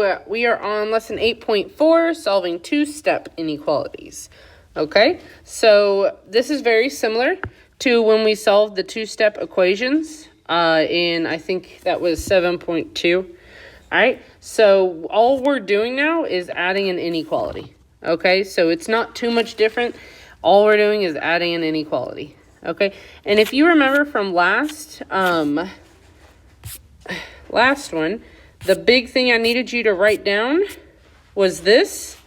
So we are on lesson 8.4, solving two-step inequalities. Okay, so this is very similar to when we solved the two-step equations in, I think that was 7.2. All right, so all we're doing now is adding an inequality. Okay, so it's not too much different. All we're doing is adding an inequality. Okay, and if you remember from last one, the big thing I needed you to write down was this.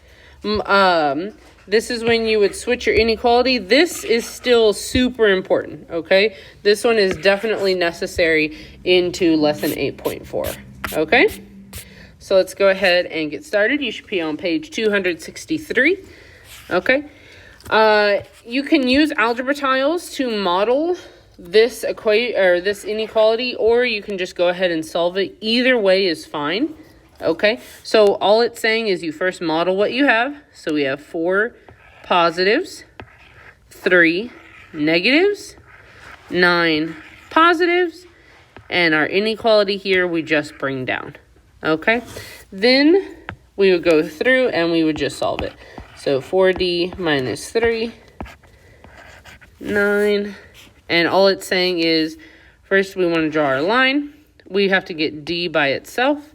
This is when you would switch your inequality. This is still super important, okay? This one is definitely necessary into lesson 8.4, okay? So let's go ahead and get started. You should be on page 263, okay? You can use algebra tiles to model this this inequality, or you can just go ahead and solve it. Either way is fine. Okay, so all it's saying is you first model what you have. So we have 4 positives, 3 negatives, 9 positives, and our inequality here we just bring down. Okay, then we would go through and we would just solve it. So 4d minus 3, 9, and all it's saying is first we want to draw our line. We have to get d by itself.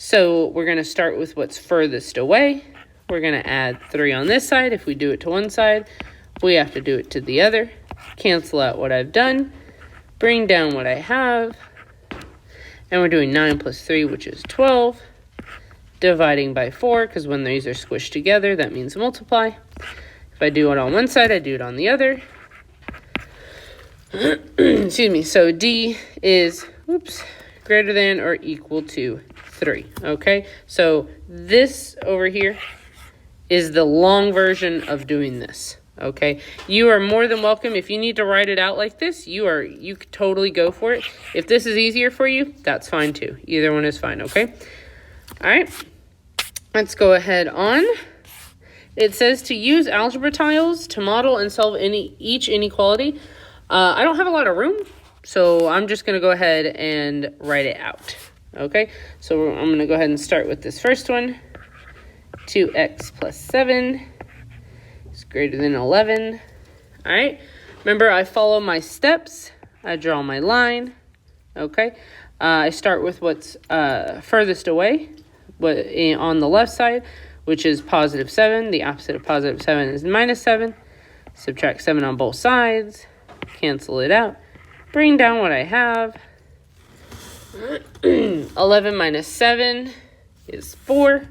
So we're going to start with what's furthest away. We're going to add 3 on this side. If we do it to one side, we have to do it to the other. Cancel out what I've done. Bring down what I have. And we're doing 9 plus 3, which is 12. Dividing by 4, because when these are squished together, that means multiply. If I do it on one side, I do it on the other. Excuse me. So d is, greater than or equal to 3, okay? So this over here is the long version of doing this, okay? You are more than welcome. If you need to write it out like this, you could totally go for it. If this is easier for you, that's fine too. Either one is fine, okay? All right, let's go ahead on. It says to use algebra tiles to model and solve each inequality. I don't have a lot of room, so I'm just going to go ahead and write it out. Okay, so I'm going to go ahead and start with this first one. 2x plus 7 is greater than 11. All right, remember I follow my steps. I draw my line. Okay, I start with what's furthest away on the left side, which is positive 7. The opposite of positive 7 is minus 7. Subtract 7 on both sides. Cancel it out. Bring down what I have. 11 minus 7 is 4.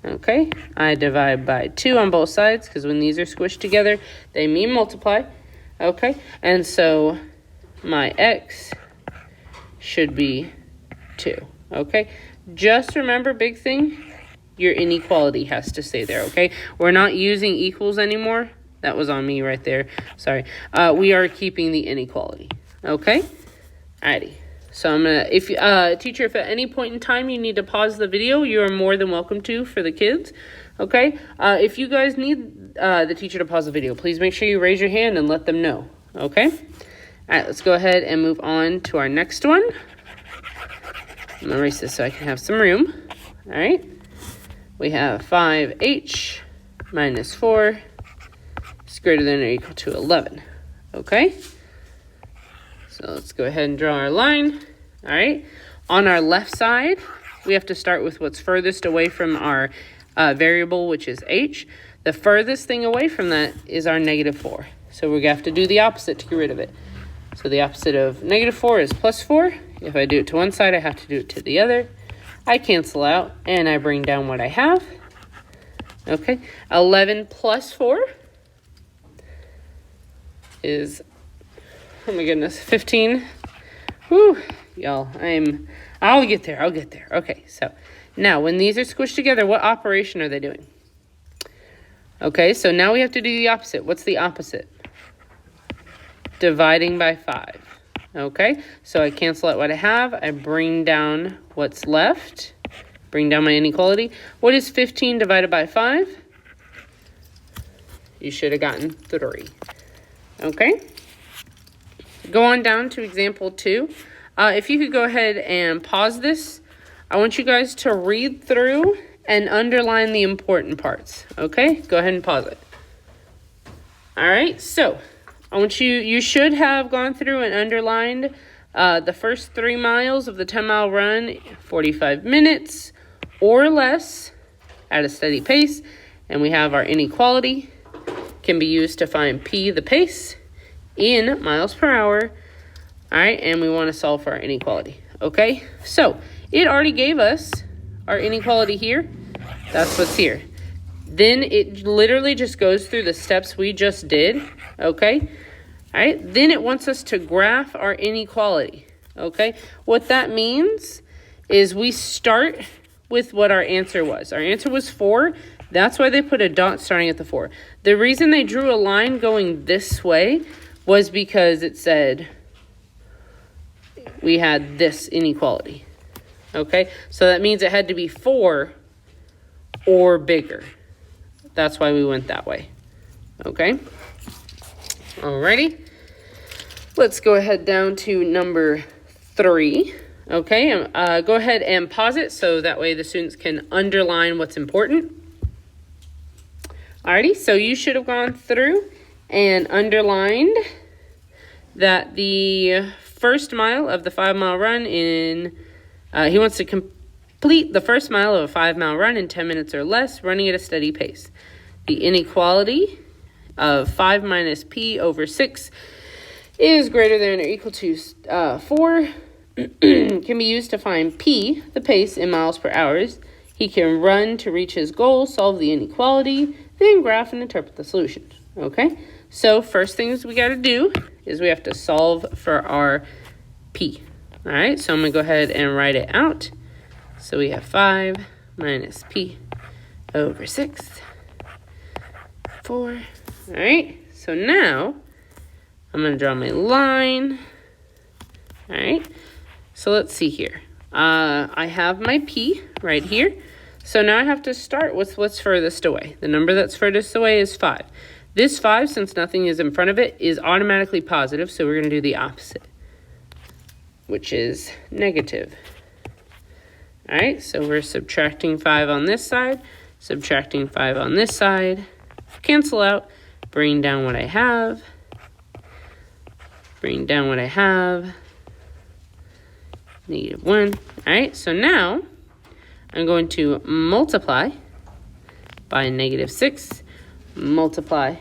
Okay, I divide by 2 on both sides because when these are squished together, they mean multiply. Okay, and so my x should be 2. Okay, just remember, big thing, your inequality has to stay there. Okay, we're not using equals anymore. That was on me right there. Sorry. We are keeping the inequality. Okay? Alrighty. So I'm going to, teacher, if at any point in time you need to pause the video, you are more than welcome to for the kids. Okay? If you guys need the teacher to pause the video, please make sure you raise your hand and let them know. Okay? Alright, let's go ahead and move on to our next one. I'm going to erase this so I can have some room. Alright? We have 5h minus 4 is greater than or equal to 11. Okay? So let's go ahead and draw our line. All right. On our left side, we have to start with what's furthest away from our variable, which is h. The furthest thing away from that is our negative 4. So we're going to have to do the opposite to get rid of it. So the opposite of negative 4 is plus 4. If I do it to one side, I have to do it to the other. I cancel out, and I bring down what I have. Okay. 11 plus 4 is, oh my goodness, 15. Whew, y'all, I'll get there. Okay, so now when these are squished together, what operation are they doing? Okay, so now we have to do the opposite. What's the opposite? Dividing by 5. Okay, so I cancel out what I have. I bring down what's left. Bring down my inequality. What is 15 divided by 5? You should have gotten 3. Okay. Go on down to example 2. If you could go ahead and pause this I want you guys to read through and underline the important parts. Okay, go ahead and pause it. All right, so I want you should have gone through and underlined the first 3 miles of the 10-mile run, 45 minutes or less at a steady pace. And we have our inequality, can be used to find P, the pace, in miles per hour. All right, and we want to solve for our inequality. Okay, so it already gave us our inequality here. That's what's here. Then it literally just goes through the steps we just did. Okay, all right, then it wants us to graph our inequality. Okay, what that means is we start with what our answer was. Our answer was 4. That's why they put a dot starting at the 4. The reason they drew a line going this way was because it said we had this inequality. Okay, so that means it had to be 4 or bigger. That's why we went that way. Okay, alrighty. Let's go ahead down to number 3. Okay, go ahead and pause it so that way the students can underline what's important. Alrighty, so you should have gone through and underlined that the first mile of the 5-mile run he wants to complete the first mile of a 5-mile run in 10 minutes or less, running at a steady pace. The inequality of 5 minus P over 6 is greater than or equal to 4. Can be used to find P, the pace, in miles per hour. He can run to reach his goal, solve the inequality, then graph and interpret the solution. Okay, so first things we got to do is we have to solve for our P. All right, so I'm going to go ahead and write it out. So we have 5 minus P over 6, 4. All right, so now I'm going to draw my line. All right, so let's see here. I have my P right here. So now I have to start with what's furthest away. The number that's furthest away is 5. This 5, since nothing is in front of it, is automatically positive, so we're going to do the opposite, which is negative. All right, so we're subtracting 5 on this side, subtracting 5 on this side. Cancel out, bring down what I have, bring down what I have, -1. All right, so now I'm going to multiply by -6, multiply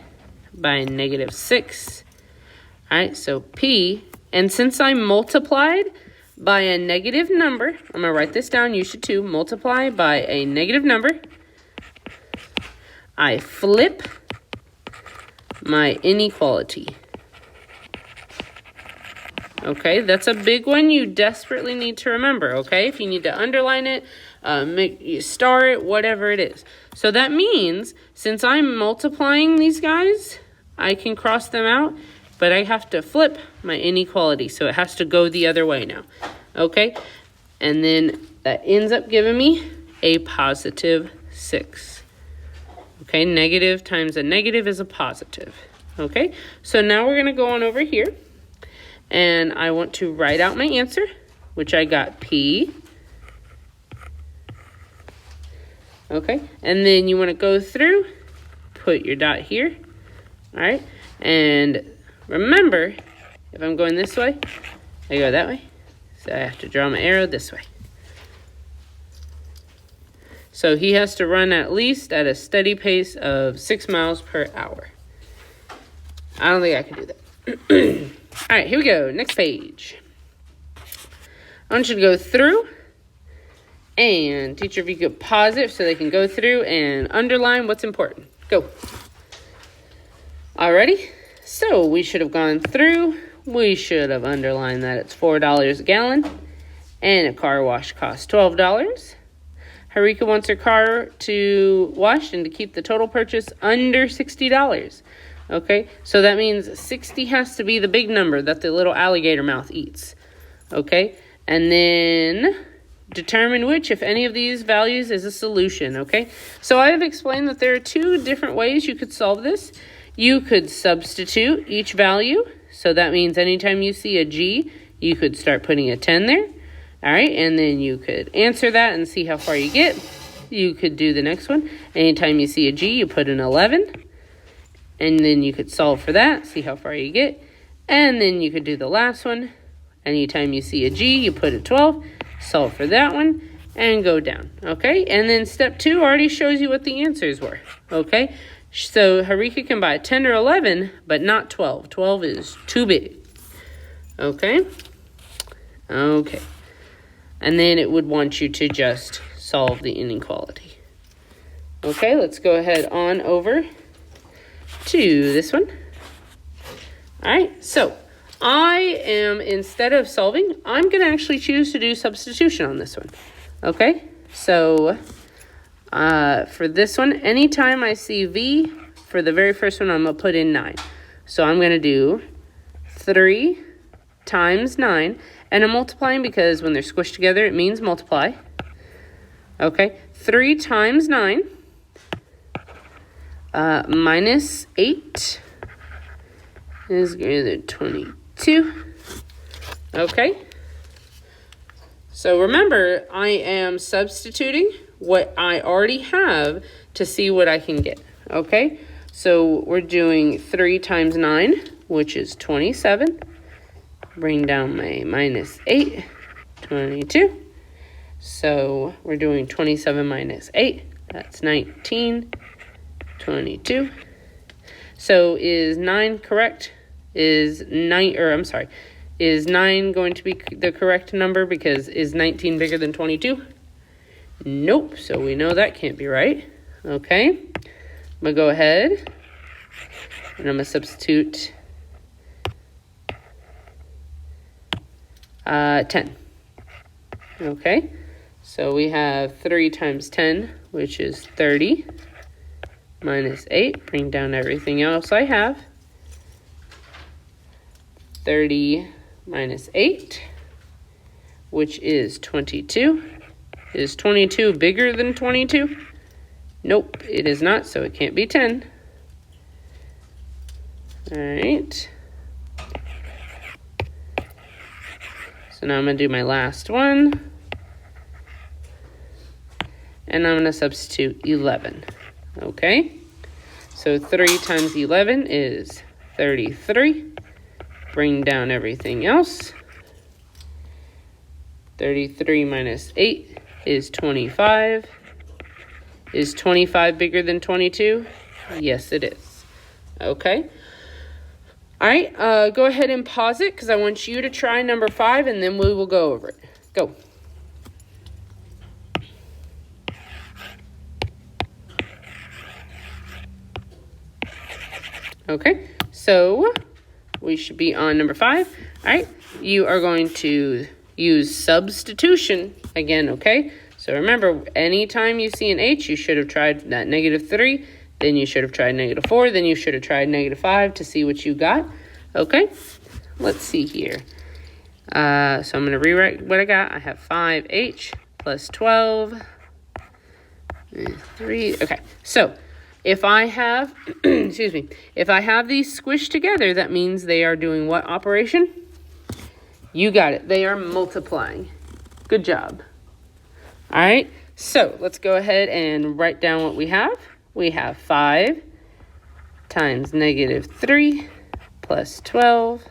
by -6. All right, so P, and since I multiplied by a negative number, I'm going to write this down, you should too, multiply by a negative number. I flip my inequality. Okay, that's a big one you desperately need to remember, okay? If you need to underline it, star it, whatever it is. So that means, since I'm multiplying these guys, I can cross them out, but I have to flip my inequality, so it has to go the other way now, okay? And then that ends up giving me a positive 6. Okay, negative times a negative is a positive, okay? So now we're going to go on over here, and I want to write out my answer, which I got P. Okay, and then you want to go through, put your dot here, all right? And remember, if I'm going this way, I go that way. So I have to draw my arrow this way. So he has to run at least at a steady pace of 6 miles per hour. I don't think I can do that. All right, here we go. Next page. I want you to go through, and teacher, if you could pause it so they can go through and underline what's important. Go. Alrighty, so we should have gone through. We should have underlined that it's $4 a gallon, and a car wash costs $12. Harika wants her car to wash and to keep the total purchase under $60. Okay, so that means 60 has to be the big number that the little alligator mouth eats. Okay, and then determine which, if any of these values, is a solution. Okay, so I have explained that there are 2 different ways you could solve this. You could substitute each value. So that means anytime you see a G, you could start putting a 10 there. All right, and then you could answer that and see how far you get. You could do the next one. Anytime you see a G, you put an 11. And then you could solve for that, see how far you get. And then you could do the last one. Anytime you see a G, you put a 12, solve for that one, and go down, okay? And then step 2 already shows you what the answers were, okay? So Harika can buy 10 or 11, but not 12. 12 is too big, okay? Okay. And then it would want you to just solve the inequality. Okay, let's go ahead on over to this one. All right, so I am, instead of solving, I'm going to actually choose to do substitution on this one. Okay, so for this one, anytime I see V, for the very first one, I'm going to put in 9. So I'm going to do 3 times 9, and I'm multiplying because when they're squished together, it means multiply. Okay, 3 times 9 minus 8 is greater than 22. Okay. So remember, I am substituting what I already have to see what I can get. Okay. So we're doing 3 times 9, which is 27. Bring down my minus 8, 22. So we're doing 27 minus 8. That's 19. 22. So is 9 correct? Is 9 going to be the correct number because is 19 bigger than 22? Nope. So we know that can't be right. Okay. I'm going to go ahead and I'm going to substitute 10. Okay. So we have 3 times 10, which is 30. Minus 8, bring down everything else I have. 30 minus 8, which is 22. Is 22 bigger than 22? Nope, it is not, so it can't be 10. All right. So now I'm going to do my last one. And I'm going to substitute 11. Okay, so 3 times 11 is 33. Bring down everything else. 33 minus 8 is 25. Is 25 bigger than 22? Yes, it is. Okay. All right, go ahead and pause it because I want you to try number 5 and then we will go over it. Go. Okay, so we should be on number 5. All right, you are going to use substitution again, okay? So remember, anytime you see an H, you should have tried that -3, then you should have tried -4, then you should have tried -5 to see what you got, okay? Let's see here. So I'm going to rewrite what I got. I have 5H plus 12, 3, okay, so if I have, excuse me, if I have these squished together, that means they are doing what operation? You got it. They are multiplying. Good job. All right. So let's go ahead and write down what we have. We have 5 times -3 plus 12.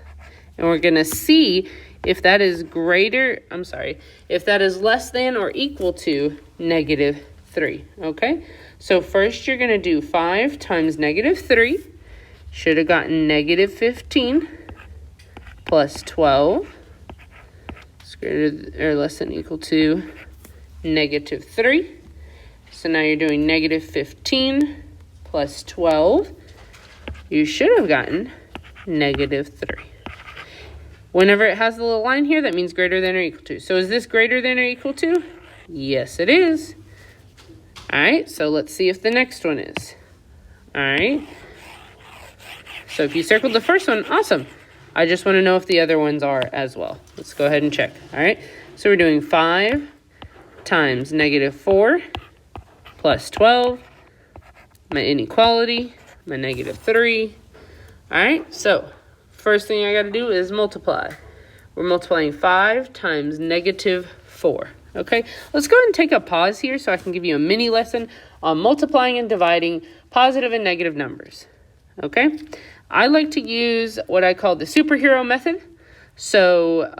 And we're going to see if that is if that is less than or equal to -3. Okay. So first you're going to do 5 times -3. Should have gotten -15 plus 12. It's greater or less than or equal to -3. So now you're doing -15 plus 12. You should have gotten -3. Whenever it has the little line here, that means greater than or equal to. So is this greater than or equal to? Yes, it is. All right, so let's see if the next one is. All right. So if you circled the first one, awesome. I just want to know if the other ones are as well. Let's go ahead and check. All right, so we're doing 5 times -4 plus 12. My inequality, my -3. All right, so first thing I got to do is multiply. we're multiplying 5 times negative 4. Okay, let's go ahead and take a pause here so I can give you a mini lesson on multiplying and dividing positive and negative numbers. Okay, I like to use what I call the superhero method. So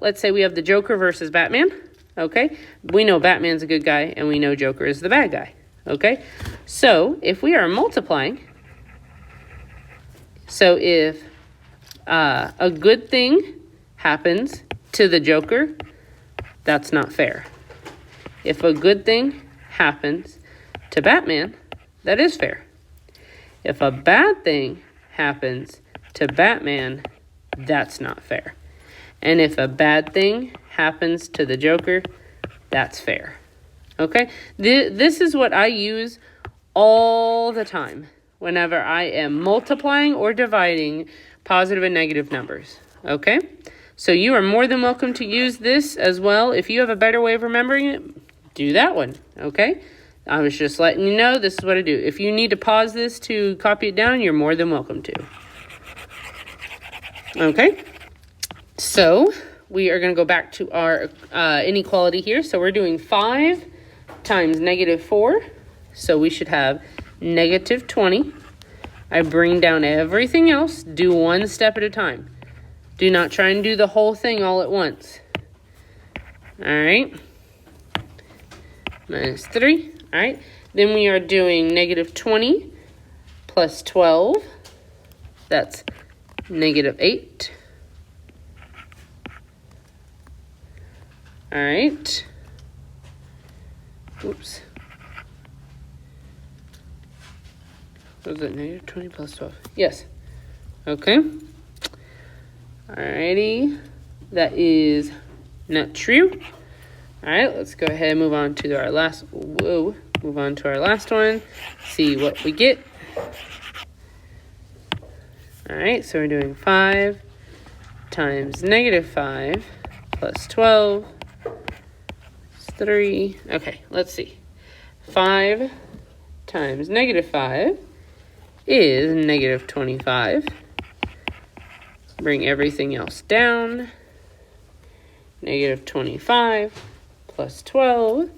let's say we have the Joker versus Batman. Okay, we know Batman's a good guy and we know Joker is the bad guy. Okay, so if we are multiplying, so if a good thing happens to the Joker, that's not fair. If a good thing happens to Batman, that is fair. If a bad thing happens to Batman, that's not fair. And if a bad thing happens to the Joker, that's fair. Okay? This is what I use all the time whenever I am multiplying or dividing positive and negative numbers. Okay? So you are more than welcome to use this as well. If you have a better way of remembering it, do that one. Okay? I was just letting you know this is what I do. If you need to pause this to copy it down, you're more than welcome to. Okay? So we are going to go back to our inequality here. So we're doing 5 times negative 4. So we should have negative 20. I bring down everything else. Do one step at a time. Do not try and do the whole thing all at once. All right. Minus 3. All right. Then we are doing negative 20 plus 12. That's negative 8. All right. Oops. Was it negative 20 plus 12? Yes. Okay. Alrighty. That is not true. Alright, let's go ahead and move on to our last one. See what we get. Alright, so we're doing 5 times negative 5 plus 12. 3. Okay, let's see. 5 times negative 5 is negative 25. Bring everything else down. Negative 25 plus 12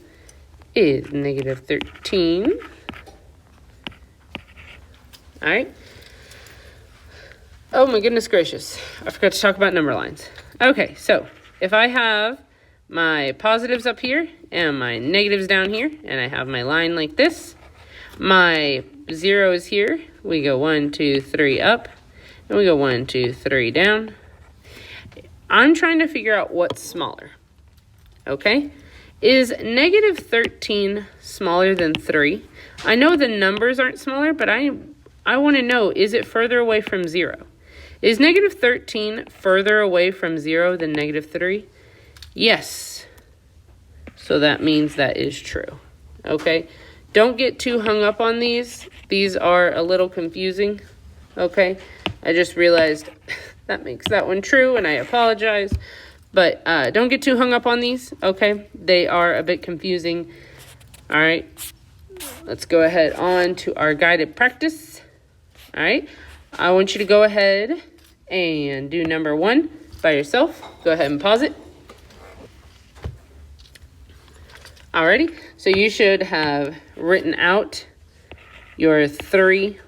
is negative 13. All right. Oh my goodness gracious. I forgot to talk about number lines. Okay, so if I have my positives up here and my negatives down here, and I have my line like this, my zeros here, we go 1, 2, 3 up, and we go 1, 2, 3 down. I'm trying to figure out what's smaller. Okay? Is negative 13 smaller than 3? I know the numbers aren't smaller, but I want to know, is it further away from 0? Is negative 13 further away from 0 than negative 3? Yes. So that means that is true. Okay? Don't get too hung up on these. These are a little confusing. Okay? I just realized that makes that one true, and I apologize. But don't get too hung up on these, okay? They are a bit confusing. All right. Let's go ahead on to our guided practice. All right. I want you to go ahead and do number 1 by yourself. Go ahead and pause it. Alrighty. So you should have written out your 3,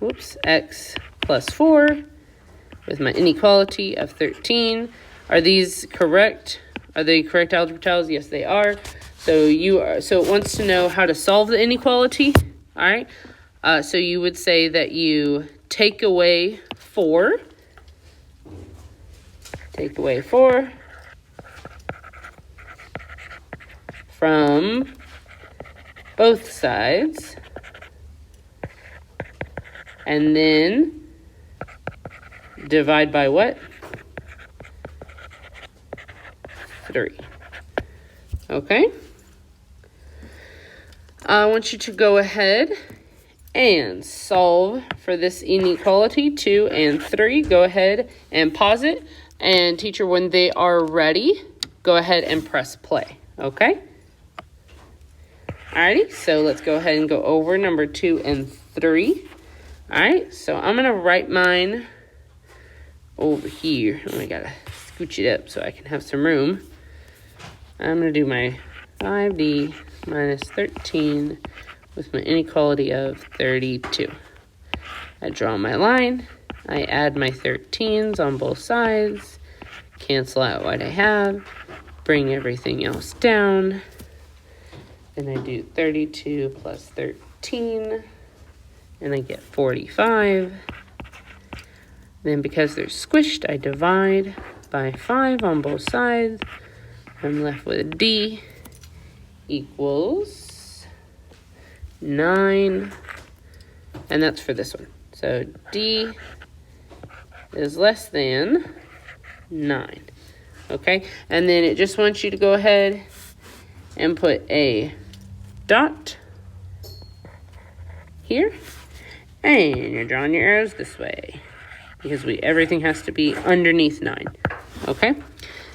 x plus 4 with my inequality of 13. Are these correct? Are they correct algebra tiles? Yes, they are. So it wants to know how to solve the inequality. All right. So you would say that you take away 4. Take away 4 from both sides. And then divide by what? 3. Okay. I want you to go ahead and solve for this inequality, 2 and 3. Go ahead and pause it. And teacher, when they are ready, go ahead and press play. Okay? Alrighty, so let's go ahead and go over number 2 and 3. Alright, so I'm going to write mine over here. Oh, I gotta scooch it up so I can have some room. I'm going to do my 5d minus 13 with my inequality of 32. I draw my line. I add my 13s on both sides. Cancel out what I have. Bring everything else down. Then I do 32 plus 13. And I get 45. Then because they're squished, I divide by 5 on both sides. I'm left with d equals 9. And that's for this one. So d is less than 9. Okay? And then it just wants you to go ahead and put a dot here. And you're drawing your arrows this way. Because everything has to be underneath 9. Okay?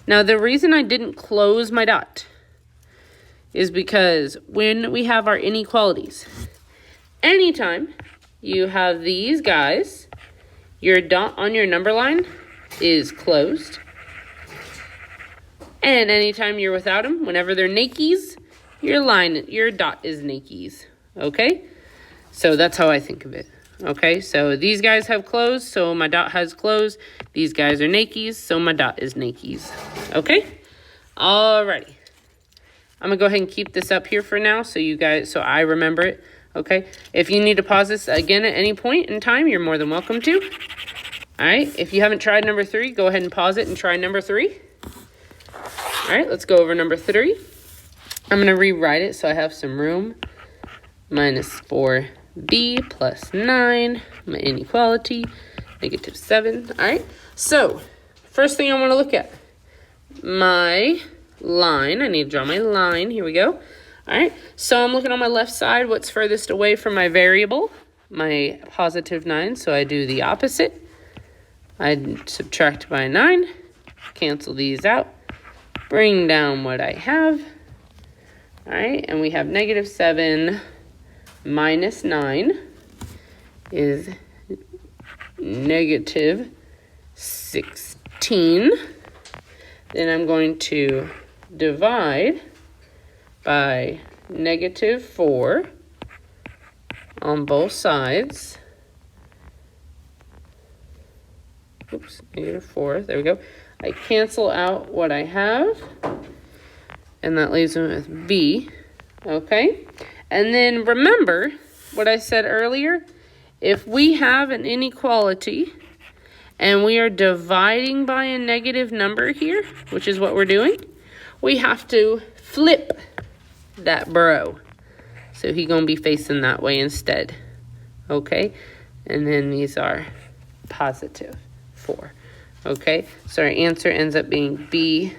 Now, the reason I didn't close my dot is because when we have our inequalities, anytime you have these guys, your dot on your number line is closed. And anytime you're without them, whenever they're nakies, your dot is nakies. Okay? So that's how I think of it. Okay, so these guys have closed, so my dot has closed. These guys are nakies, so my dot is nakies. Okay? Alrighty. I'm gonna go ahead and keep this up here for now so I remember it. Okay? If you need to pause this again at any point in time, you're more than welcome to. Alright, if you haven't tried number 3, go ahead and pause it and try number 3. Alright, let's go over number 3. I'm gonna rewrite it so I have some room. Minus 4b plus 9, my inequality, negative 7. Alright, so first thing I want to look at, my line. I need to draw my line. Here we go. Alright, so I'm looking on my left side. What's furthest away from my variable? My positive 9, so I do the opposite. I subtract by 9, cancel these out, bring down what I have. Alright, and we have negative 7 minus 9 is negative 16. Then I'm going to divide by negative 4 on both sides. Oops, negative 4. There we go. I cancel out what I have, and that leaves me with b. Okay? And then remember what I said earlier. If we have an inequality and we are dividing by a negative number here, which is what we're doing, we have to flip that bro. So he's going to be facing that way instead. Okay? And then these are positive 4. Okay? So our answer ends up being b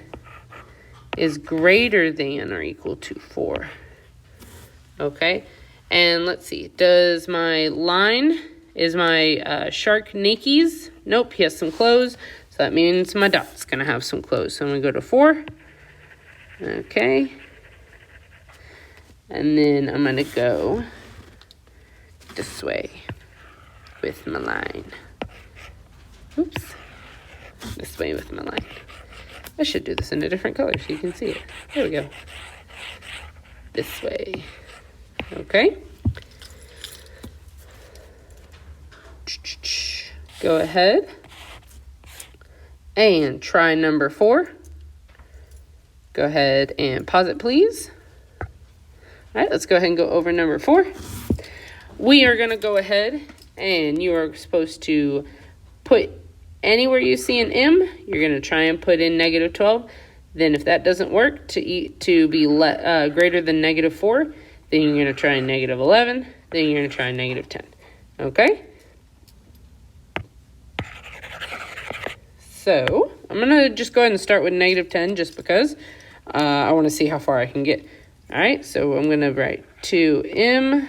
is greater than or equal to 4. Okay? And let's see. Does my line, is my shark nakies? Nope, he has some clothes. So that means my dot's going to have some clothes. So I'm going to go to 4. Okay. And then I'm going to go this way with my line. Oops. This way with my line. I should do this in a different color so you can see it. There we go. This way. Okay. Go ahead and try number 4. Go ahead and pause it, please. All right, let's go ahead and go over number 4. We are going to go ahead and you are supposed to put anywhere you see an m, you're going to try and put in negative 12. Then if that doesn't work to be greater than negative 4, then you're going to try negative 11. Then you're going to try negative 10. Okay? So I'm going to just go ahead and start with negative 10 just because I want to see how far I can get. All right, so I'm going to write 2m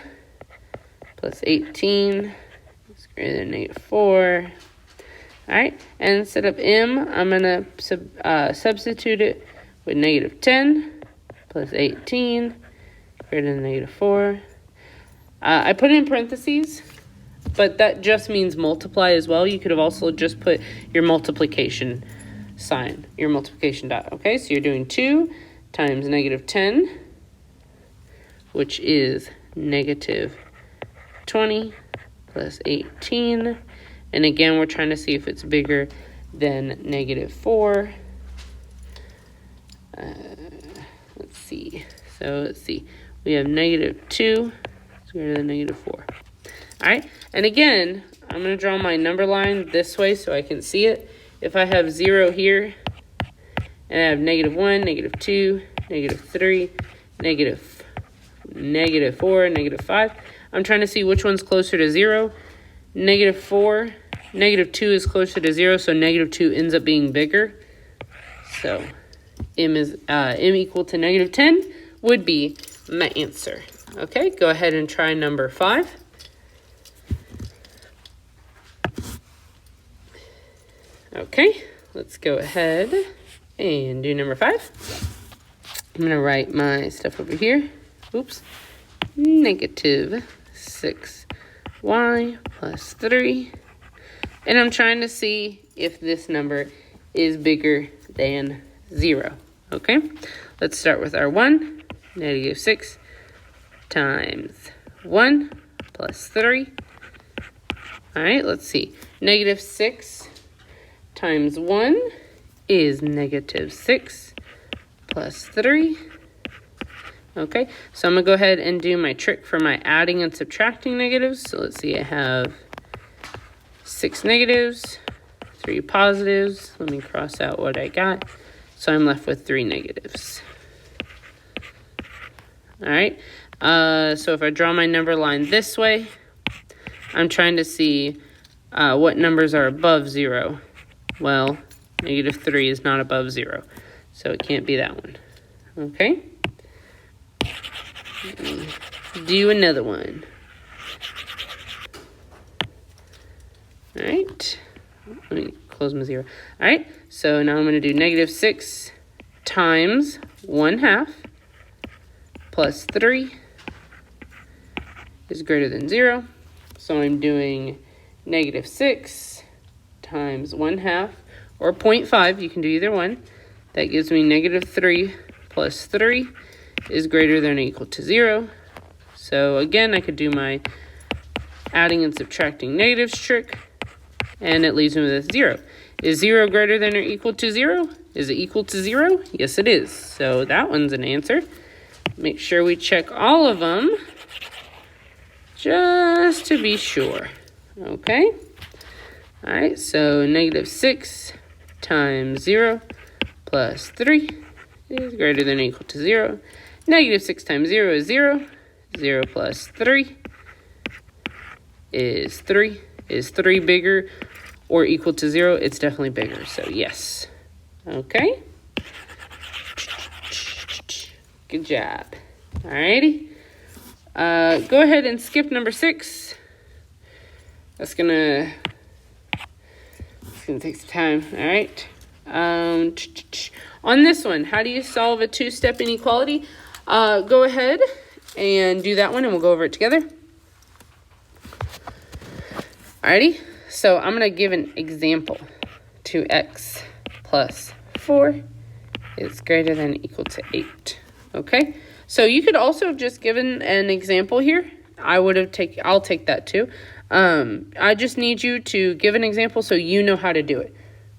plus 18 is greater than negative 4. All right, and instead of m, I'm going to substitute it with negative 10 plus 18 greater than negative 4. I put it in parentheses, but that just means multiply as well. You could have also just put your multiplication sign, your multiplication dot. Okay, so you're doing 2 times negative 10, which is negative 20 plus 18. And again, we're trying to see if it's bigger than negative 4. Let's see. So let's see. We have negative 2 is greater than negative 4. All right. And again, I'm going to draw my number line this way so I can see it. If I have 0 here, and I have negative 1, negative 2, negative 3, negative 4, negative 5, I'm trying to see which one's closer to 0. Negative 4, negative 2 is closer to 0, so negative 2 ends up being bigger. So m equal to negative 10 would be my answer. Okay, go ahead and try number 5. Okay, let's go ahead and do number 5. I'm going to write my stuff over here. Oops. Negative 6y plus 3. And I'm trying to see if this number is bigger than 0. Okay, let's start with our 1. Negative 6 times 1 plus 3. All right, let's see. Negative 6 times 1 is negative 6 plus 3. Okay, so I'm going to go ahead and do my trick for my adding and subtracting negatives. So let's see, I have 6 negatives, 3 positives. Let me cross out what I got. So I'm left with 3 negatives. All right, so if I draw my number line this way, I'm trying to see what numbers are above 0. Well, negative 3 is not above 0, so it can't be that one. Okay? Do another one. All right. Let me close my 0. All right, so now I'm going to do negative 6 times 1/2 plus 3 is greater than 0. So I'm doing negative 6 times 1/2, or 0.5. You can do either one. That gives me negative 3 plus 3 is greater than or equal to 0. So again, I could do my adding and subtracting negatives trick, and it leaves me with 0. Is 0 greater than or equal to 0? Is it equal to 0? Yes, it is. So that one's an answer. Make sure we check all of them just to be sure. Okay? All right, so negative 6 times 0 plus 3 is greater than or equal to 0. Negative 6 times 0 is 0. 0 plus 3 is 3. Is 3 bigger or equal to 0? It's definitely bigger, so yes. Okay. Good job. Alrighty. Go ahead and skip number 6. It's gonna take some time. All right. On this one, how do you solve a two-step inequality? Go ahead and do that one, and we'll go over it together. Alrighty. So I'm gonna give an example. 2x plus 4 is greater than or equal to 8. Okay. So you could also have just given an example here. I'll take that too. I just need you to give an example so you know how to do it.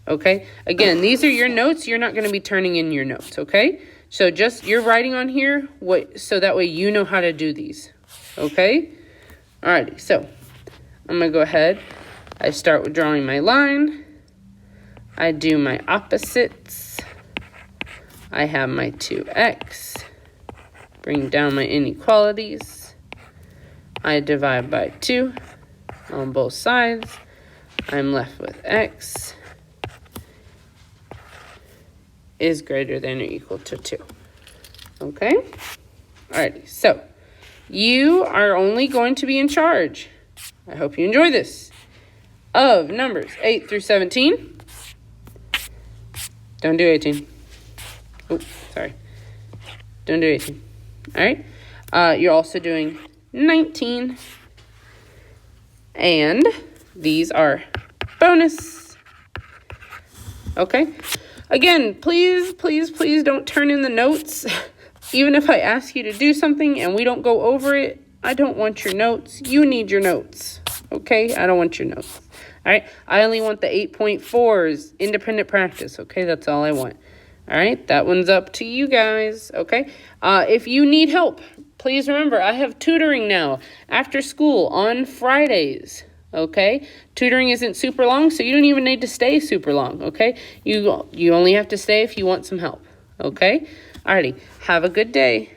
Okay? Again, these are your notes. You're not going to be turning in your notes, okay? So just you're writing on here so that way you know how to do these. Okay? Alrighty. So I'm going to go ahead. I start with drawing my line. I do my opposites. I have my 2x. Bring down my inequalities. I divide by 2 on both sides. I'm left with x is greater than or equal to 2. Okay? Alrighty, so you are only going to be in charge. I hope you enjoy this. Of numbers 8 through 17. Don't do 18. Oh, sorry. Don't do 18. Alright? You're also doing 19. And these are bonus. Okay? Again, please, please, please don't turn in the notes. Even if I ask you to do something and we don't go over it, I don't want your notes. You need your notes, okay? I don't want your notes, all right? I only want the 8.4s, independent practice, okay? That's all I want, all right? That one's up to you guys, okay? If you need help, please remember, I have tutoring now after school on Fridays, okay? Tutoring isn't super long, so you don't even need to stay super long, okay? You only have to stay if you want some help, okay? Alrighty, have a good day.